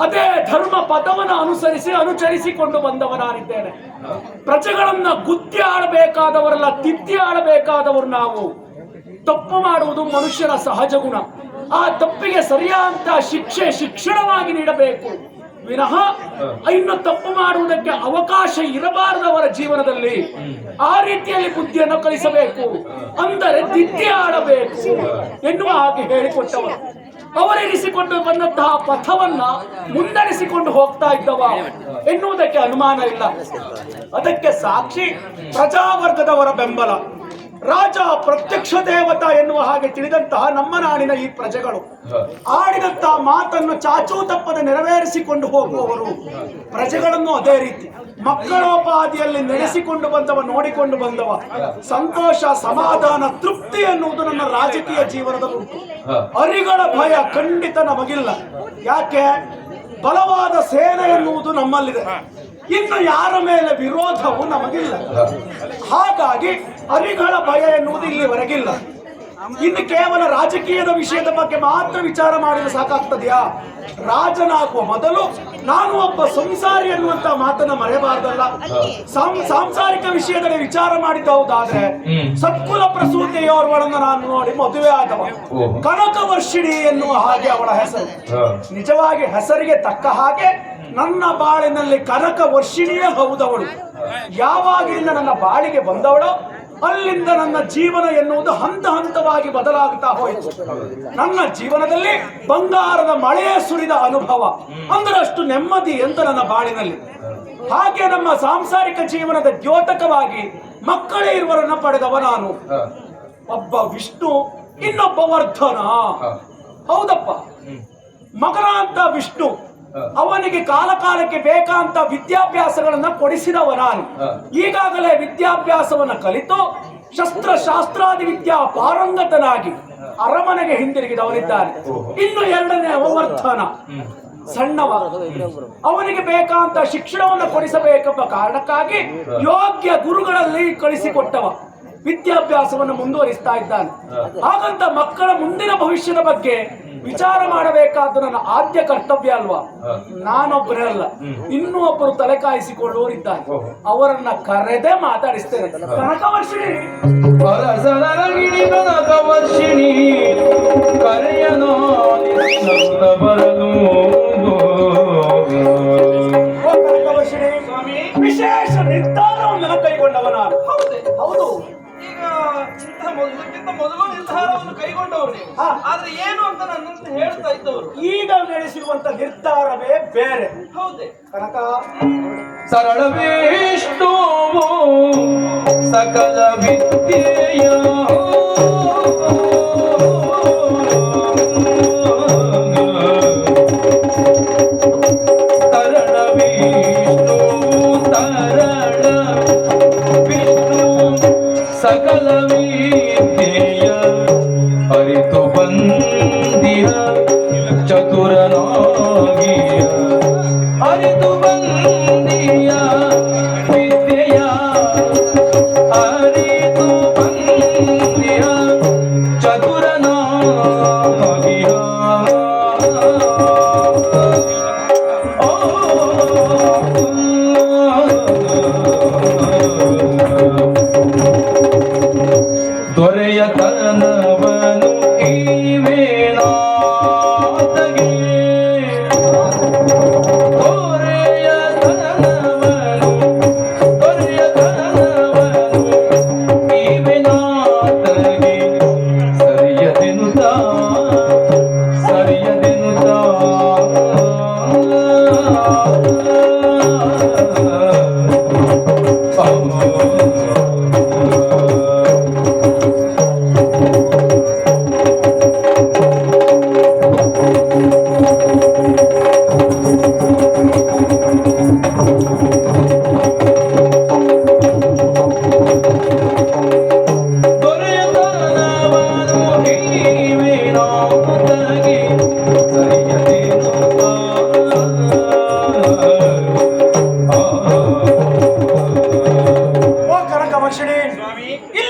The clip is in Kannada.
ಅದೇ ಧರ್ಮ ಪದವನ್ನು ಅನುಸರಿಸಿಕೊಂಡು ಬಂದವನಾಗಿದ್ದೇನೆ. ಪ್ರಜೆಗಳನ್ನ ಗುದ್ದಿ ಆಡಬೇಕಾದವರಲ್ಲ, ತಿದ್ದಿ ಆಡಬೇಕಾದವರು ನಾವು. ತಪ್ಪು ಮಾಡುವುದು ಮನುಷ್ಯನ ಸಹಜ ಗುಣ. ಆ ತಪ್ಪಿಗೆ ಸರಿಯಾದ ಶಿಕ್ಷಣವಾಗಿ ನೀಡಬೇಕು ವಿನಃ ಇನ್ನು ತಪ್ಪು ಮಾಡುವುದಕ್ಕೆ ಅವಕಾಶ ಇರಬಾರದವರ ಜೀವನದಲ್ಲಿ. ಆ ರೀತಿಯಲ್ಲಿ ಬುದ್ಧಿಯನ್ನು ಕಲಿಸಬೇಕು, ಅಂದರೆ ತಿದ್ದಿ ಆಡಬೇಕು ಎನ್ನುವ ಹಾಗೆ ಹೇಳಿಕೊಟ್ಟವರು. ಅವರಿರಿಸಿಕೊಂಡು ಬಂದಂತಹ ಪಥವನ್ನ ಮುಂದರಿಸಿಕೊಂಡು ಹೋಗ್ತಾ ಇದ್ದವ ಎನ್ನುವುದಕ್ಕೆ ಅನುಮಾನ ಇಲ್ಲ. ಅದಕ್ಕೆ ಸಾಕ್ಷಿ ಪ್ರಜಾವರ್ಗದವರ ಬೆಂಬಲ. ರಾಜ ಪ್ರತ್ಯಕ್ಷ ದೇವತಾ ಎನ್ನುವ ಹಾಗೆ ತಿಳಿದಂತಹ ನಮ್ಮ ನಾಡಿನ ಈ ಪ್ರಜೆಗಳು ಆಡಿದಂತಹ ಮಾತನ್ನು ಚಾಚೂ ತಪ್ಪದೆ ನೆರವೇರಿಸಿಕೊಂಡು ಹೋಗುವವರು. ಪ್ರಜೆಗಳನ್ನು ಅದೇ ರೀತಿ ಮಕ್ಕಳೋಪಾದಿಯಲ್ಲಿ ನಡೆಸಿಕೊಂಡು ಬಂದವ, ನೋಡಿಕೊಂಡು ಬಂದವ. ಸಂತೋಷ, ಸಮಾಧಾನ, ತೃಪ್ತಿ ಎನ್ನುವುದು ನನ್ನ ರಾಜಕೀಯ ಜೀವನದ ಉಂಟು. ಅರಿಗಳ ಭಯ ಖಂಡಿತ ನಮಗಿಲ್ಲ. ಯಾಕೆ? ಬಲವಾದ ಸೇನೆ ಎನ್ನುವುದು ನಮ್ಮಲ್ಲಿದೆ. ಇನ್ನು ಯಾರ ಮೇಲೆ ವಿರೋಧವು ನಮಗಿಲ್ಲ. ಹಾಗಾಗಿ ಅರಿಗಳ ಭಯ ಎನ್ನುವುದು ಇಲ್ಲಿವರೆಗಿಲ್ಲ. ಇನ್ನು ಕೇವಲ ರಾಜಕೀಯದ ವಿಷಯದ ಬಗ್ಗೆ ಮಾತ್ರ ವಿಚಾರ ಮಾಡಿದ್ರೆ ಸಾಕಾಗ್ತದೆಯಾ? ರಾಜನಾಗುವ ಮೊದಲು ನಾನು ಒಬ್ಬ ಸಂಸಾರಿ ಎನ್ನುವಂತ ಮಾತನ್ನ ಮರೆಯಬಾರ್ದಲ್ಲ. ಸಾಂಸಾರಿಕ ವಿಷಯದಲ್ಲಿ ವಿಚಾರ ಮಾಡಿದ್ದವುದಾದ್ರೆ ಸತ್ಕುಲ ಪ್ರಸೂತಿಯವರನ್ನು ನಾನು ನೋಡಿ ಮದುವೆ ಆದವ. ಕನಕವರ್ಷಿಣಿ ಎನ್ನುವ ಹಾಗೆ ಅವಳ ಹೆಸರು. ನಿಜವಾಗಿ ಹೆಸರಿಗೆ ತಕ್ಕ ಹಾಗೆ ನನ್ನ ಬಾಳಿನಲ್ಲಿ ಕನಕ ವರ್ಷಿಣಿಯೇ ಹೌದವಳು. ಯಾವಾಗಿಂದ ನನ್ನ ಬಾಳಿಗೆ ಬಂದವಳು ಅಲ್ಲಿಂದ ನನ್ನ ಜೀವನ ಎನ್ನುವುದು ಹಂತ ಹಂತವಾಗಿ ಬದಲಾಗುತ್ತಾ ಹೋಯಿತು. ನನ್ನ ಜೀವನದಲ್ಲಿ ಬಂಗಾರದ ಮಳೆಯೇ ಸುರಿದ ಅನುಭವ, ಅಂದ್ರೆ ಅಷ್ಟು ನೆಮ್ಮದಿ ಅಂತ ನನ್ನ ಬಾಳಿನಲ್ಲಿ. ಹಾಗೆ ನಮ್ಮ ಸಾಂಸಾರಿಕ ಜೀವನದ ದ್ಯೋತಕವಾಗಿ ಮಕ್ಕಳೇ ಇರುವರನ್ನ ಪಡೆದವ ನಾನು. ಒಬ್ಬ ವಿಷ್ಣು, ಇನ್ನೊಬ್ಬ ವರ್ಧನ. ಹೌದಪ್ಪ, ಮಗನ ಅಂತ ವಿಷ್ಣು, ಅವನಿಗೆ ಕಾಲ ಕಾಲಕ್ಕೆ ಬೇಕಾದಂತ ವಿದ್ಯಾಭ್ಯಾಸಗಳನ್ನ ಕೊಡಿಸಿದವ ನಾನು. ಈಗಾಗಲೇ ವಿದ್ಯಾಭ್ಯಾಸವನ್ನ ಕಲಿತು ಶಾಸ್ತ್ರಾದಿ ವಿದ್ಯಾ ಪಾರಂಗತನಾಗಿ ಅರಮನೆಗೆ ಹಿಂದಿರುಗಿದವನಿದ್ದಾನೆ. ಇನ್ನು ಎರಡನೇ ಅವವರ್ಧನ, ಸಣ್ಣವ. ಅವನಿಗೆ ಬೇಕಾದಂತ ಶಿಕ್ಷಣವನ್ನು ಕೊಡಿಸಬೇಕೆಂಬ ಕಾರಣಕ್ಕಾಗಿ ಯೋಗ್ಯ ಗುರುಗಳಲ್ಲಿ ಕಳಿಸಿಕೊಟ್ಟವ. ವಿದ್ಯಾಭ್ಯಾಸವನ್ನು ಮುಂದುವರಿಸ್ತಾ ಇದ್ದಾನೆ. ಹಾಗಂತ ಮಕ್ಕಳ ಮುಂದಿನ ಭವಿಷ್ಯದ ಬಗ್ಗೆ ವಿಚಾರ ಮಾಡಬೇಕಾದ್ದು ನನ್ನ ಆದ್ಯ ಕರ್ತವ್ಯ ಅಲ್ವಾ? ನಾನೊಬ್ಬರೇ ಅಲ್ಲ, ಇನ್ನೂ ಒಬ್ಬರು ತಲೆ ಕಾಯಿಸಿಕೊಳ್ಳುವರಿದ್ದಾರೆ. ಅವರನ್ನ ಕರೆದೇ ಮಾತಾಡಿಸ್ತೇನೆ. ಕನಕವರ್ಷಿಣಿ, ಕನಕವರ್ಷಿಣಿ, ವಿಶೇಷ ನಿರ್ಧಾರವನ್ನು ಕೈಗೊಂಡವ ನಾನು. ಹೌದು, ಇದಕ್ಕಿಂತ ಮೊದಲು ನಿರ್ಧಾರವನ್ನು ಕೈಗೊಂಡವರು ನೀವು. ಆದ್ರೆ ಏನು ಅಂತ ನನ್ನಂತ ಹೇಳ್ತಾ ಇದ್ದವರು ಈಗ ನಡೆಸಿರುವಂತ ನಿರ್ಧಾರವೇ ಬೇರೆ. ಹೌದೇ ಕನಕ? ಸರಳ ವಿಷ್ಣುವು ಸಕಲ ವಿದ್ಯೆಯ